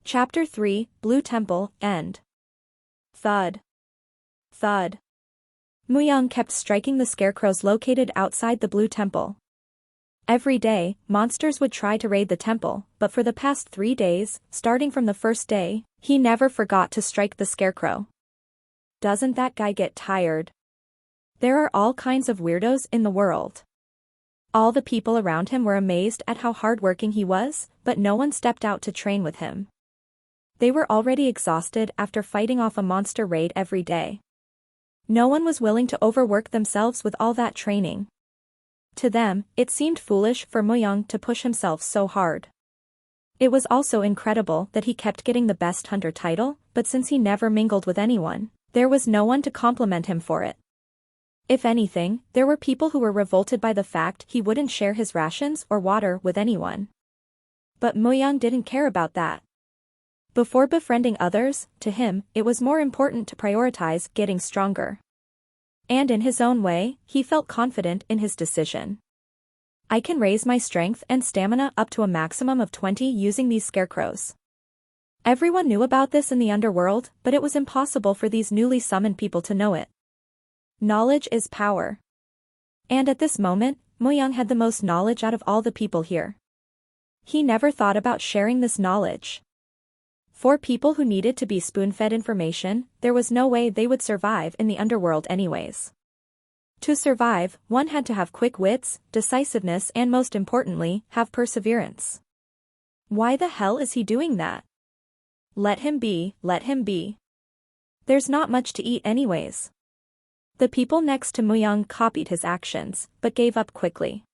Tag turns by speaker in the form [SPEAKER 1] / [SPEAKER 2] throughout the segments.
[SPEAKER 1] Chapter 3, Blue Temple, End. Thud. Thud. Muyang kept striking the scarecrows located outside the Blue Temple. Every day, monsters would try to raid the temple, but for the past 3 days, starting from the first day, he never forgot to strike the scarecrow. Doesn't that guy get tired? There are all kinds of weirdos in the world. All the people around him were amazed at how hardworking he was, but no one stepped out to train with him. They were already exhausted after fighting off a monster raid every day. No one was willing to overwork themselves with all that training. To them, it seemed foolish for Muyang to push himself so hard. It was also incredible that he kept getting the best hunter title, but since he never mingled with anyone, there was no one to compliment him for it. If anything, there were people who were revolted by the fact he wouldn't share his rations or water with anyone. But Muyang didn't care about that. Before befriending others, to him, it was more important to prioritize getting stronger. And in his own way, he felt confident in his decision. I can raise my strength and stamina up to a maximum of 20 using these scarecrows. Everyone knew about this in the underworld, but it was impossible for these newly summoned people to know it. Knowledge is power. And at this moment, Muyang had the most knowledge out of all the people here. He never thought about sharing this knowledge. For people who needed to be spoon-fed information, there was no way they would survive in the underworld anyways. To survive, one had to have quick wits, decisiveness and most importantly, have perseverance. Why the hell is he doing that? Let him be, let him be. There's not much to eat anyways. The people next to Muyang copied his actions, but gave up quickly.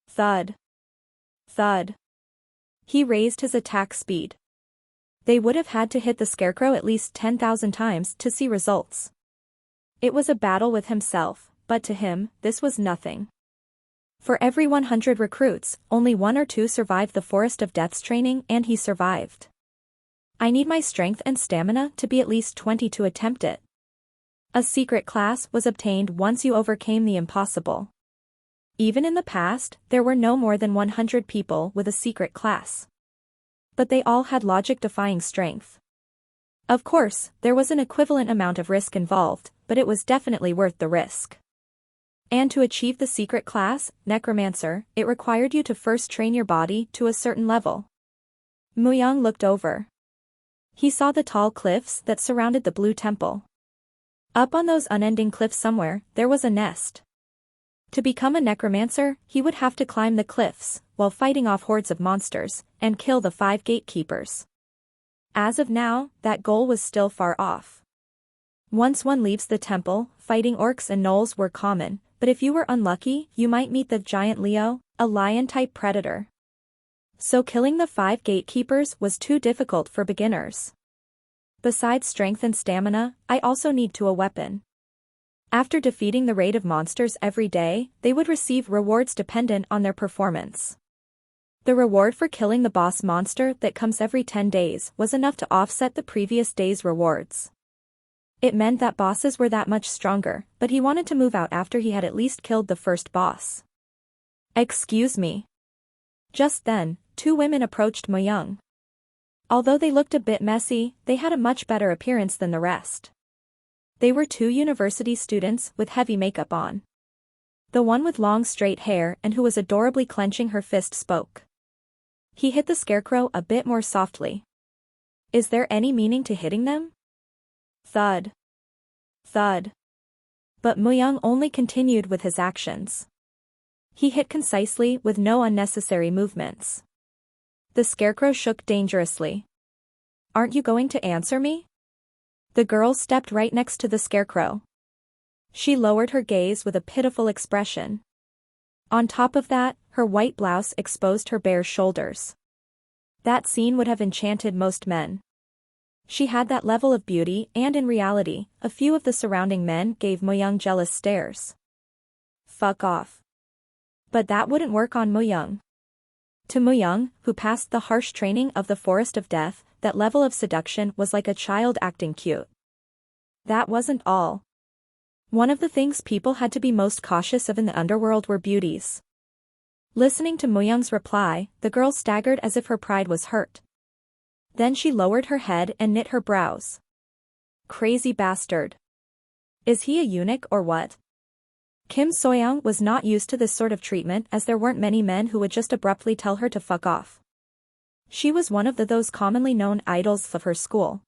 [SPEAKER 1] Thud. Thud. He raised his attack speed. They would have had to hit the scarecrow at least 10,000 times to see results. It was a battle with himself, but to him, this was nothing. For every 100 recruits, only 1 or 2 survived the Forest of Death's training and he survived. I need my strength and stamina to be at least 20 to attempt it. A secret class was obtained once you overcame the impossible. Even in the past, there were no more than 100 people with a secret class. But they all had logic-defying strength. Of course, there was an equivalent amount of risk involved, but it was definitely worth the risk. And to achieve the secret class, Necromancer, it required you to first train your body to a certain level. Muyang looked over. He saw the tall cliffs that surrounded the Blue Temple. Up on those unending cliffs somewhere, there was a nest. To become a necromancer, he would have to climb the cliffs, while fighting off hordes of monsters, and kill the 5 gatekeepers. As of now, that goal was still far off. Once one leaves the temple, fighting orcs and gnolls were common, but if you were unlucky, you might meet the giant Leo, a lion-type predator. So killing the 5 gatekeepers was too difficult for beginners. Besides strength and stamina, I also need a weapon. After defeating the raid of monsters every day, they would receive rewards dependent on their performance. The reward for killing the boss monster that comes every 10 days was enough to offset the previous day's rewards. It meant that bosses were that much stronger, but he wanted to move out after he had at least killed the first boss. Excuse me. Just then, 2 women approached Muyang. Although they looked a bit messy, they had a much better appearance than the rest. They were 2 university students with heavy makeup on. The one with long straight hair and who was adorably clenching her fist spoke. He hit the scarecrow a bit more softly. Is there any meaning to hitting them? Thud. Thud. But Muyang only continued with his actions. He hit concisely with no unnecessary movements. The scarecrow shook dangerously. Aren't you going to answer me? The girl stepped right next to the scarecrow. She lowered her gaze with a pitiful expression. On top of that, her white blouse exposed her bare shoulders. That scene would have enchanted most men. She had that level of beauty and in reality, a few of the surrounding men gave Muyang jealous stares. Fuck off. But that wouldn't work on Muyang. To Muyang, who passed the harsh training of the Forest of Death, that level of seduction was like a child acting cute. That wasn't all. One of the things people had to be most cautious of in the underworld were beauties. Listening to Muyang's reply, the girl staggered as if her pride was hurt. Then she lowered her head and knit her brows. Crazy bastard. Is he a eunuch or what? Kim Soyoung was not used to this sort of treatment as there weren't many men who would just abruptly tell her to fuck off. She was one of those commonly known idols of her school.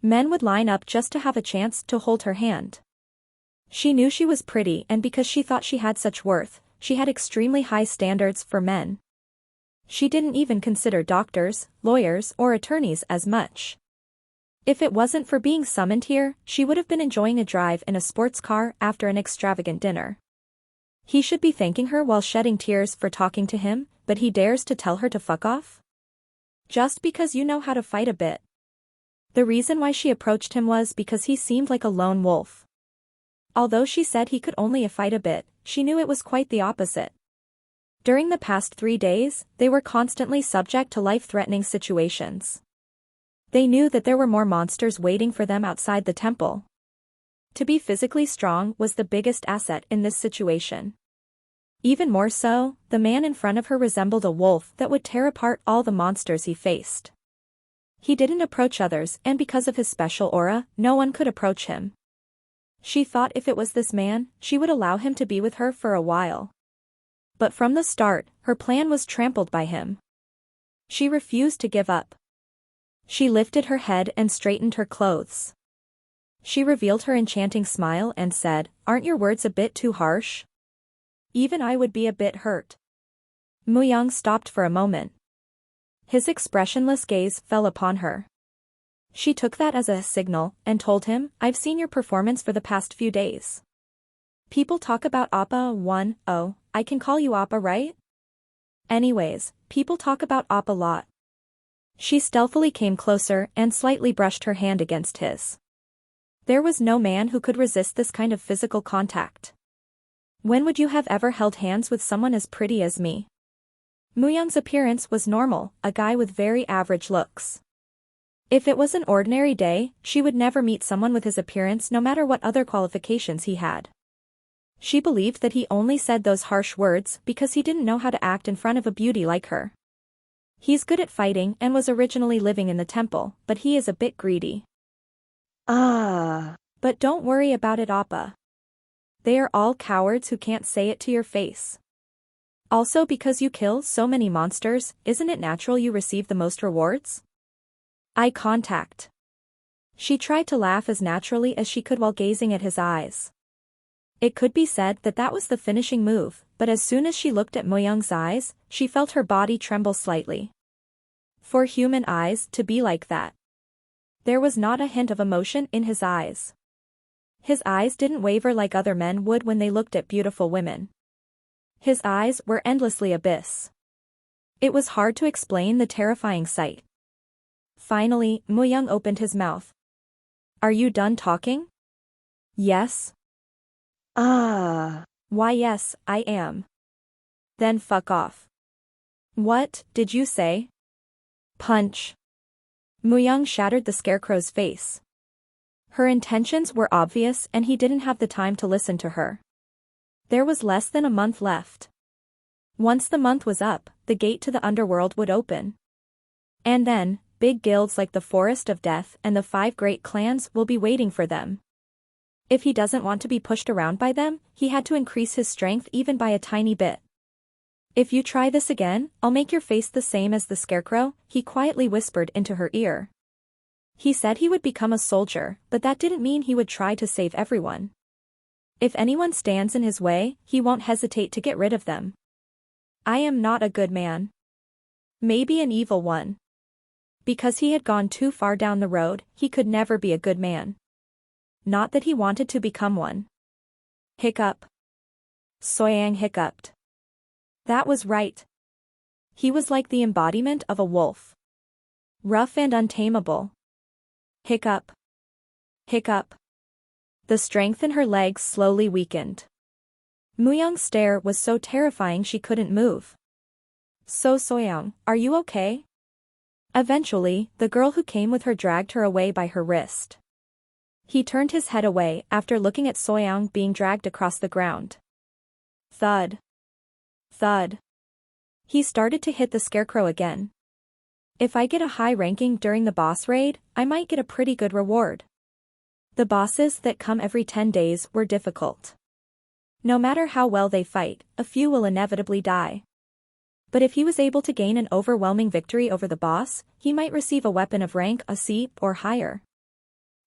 [SPEAKER 1] Men would line up just to have a chance to hold her hand. She knew she was pretty, and because she thought she had such worth, she had extremely high standards for men. She didn't even consider doctors, lawyers, or attorneys as much. If it wasn't for being summoned here, she would have been enjoying a drive in a sports car after an extravagant dinner. He should be thanking her while shedding tears for talking to him, but he dares to tell her to fuck off? Just because you know how to fight a bit. The reason why she approached him was because he seemed like a lone wolf. Although she said he could only fight a bit, she knew it was quite the opposite. During the past 3 days, they were constantly subject to life-threatening situations. They knew that there were more monsters waiting for them outside the temple. To be physically strong was the biggest asset in this situation. Even more so, the man in front of her resembled a wolf that would tear apart all the monsters he faced. He didn't approach others, and because of his special aura, no one could approach him. She thought if it was this man, she would allow him to be with her for a while. But from the start, her plan was trampled by him. She refused to give up. She lifted her head and straightened her clothes. She revealed her enchanting smile and said, "Aren't your words a bit too harsh? Even I would be a bit hurt." Muyang stopped for a moment. His expressionless gaze fell upon her. She took that as a signal and told him, "I've seen your performance for the past few days. People talk about Appa 1, oh, I can call you Appa, right? Anyways, people talk up a lot." She stealthily came closer and slightly brushed her hand against his. There was no man who could resist this kind of physical contact. When would you have ever held hands with someone as pretty as me? Muyang's appearance was normal, a guy with very average looks. If it was an ordinary day, she would never meet someone with his appearance no matter what other qualifications he had. She believed that he only said those harsh words because he didn't know how to act in front of a beauty like her. He's good at fighting and was originally living in the temple, but he is a bit greedy. But don't worry about it, Appa. They are all cowards who can't say it to your face. Also, because you kill so many monsters, isn't it natural you receive the most rewards? Eye contact. She tried to laugh as naturally as she could while gazing at his eyes. It could be said that that was the finishing move, but as soon as she looked at Muyang's eyes, she felt her body tremble slightly. For human eyes to be like that. There was not a hint of emotion in his eyes. His eyes didn't waver like other men would when they looked at beautiful women. His eyes were endlessly abyss. It was hard to explain the terrifying sight. Finally, Muyang opened his mouth. "Are you done talking?" "Yes." "Why yes, I am." "Then fuck off." "What did you say?" "Punch." Muyang shattered the scarecrow's face. Her intentions were obvious and he didn't have the time to listen to her. There was less than a month left. Once the month was up, the gate to the underworld would open. And then, big guilds like the Forest of Death and the 5 great clans will be waiting for them. If he doesn't want to be pushed around by them, he had to increase his strength even by a tiny bit. "If you try this again, I'll make your face the same as the scarecrow," he quietly whispered into her ear. He said he would become a soldier, but that didn't mean he would try to save everyone. If anyone stands in his way, he won't hesitate to get rid of them. "I am not a good man. Maybe an evil one." Because he had gone too far down the road, he could never be a good man. Not that he wanted to become one. Hiccup. Soyang hiccuped. That was right. He was like the embodiment of a wolf. Rough and untamable. Hiccup. Hiccup. The strength in her legs slowly weakened. Muyang's stare was so terrifying she couldn't move. "So Soyoung, are you okay?" Eventually, the girl who came with her dragged her away by her wrist. He turned his head away after looking at Soyoung being dragged across the ground. Thud. Thud. He started to hit the scarecrow again. If I get a high ranking during the boss raid, I might get a pretty good reward. The bosses that come every 10 days were difficult. No matter how well they fight, a few will inevitably die. But if he was able to gain an overwhelming victory over the boss, he might receive a weapon of rank a C or higher.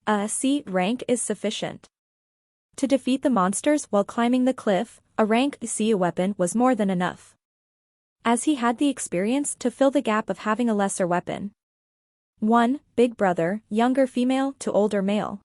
[SPEAKER 1] A C rank is sufficient. To defeat the monsters while climbing the cliff, a rank C weapon was more than enough. As he had the experience to fill the gap of having a lesser weapon. 1. Big brother, younger female to older male.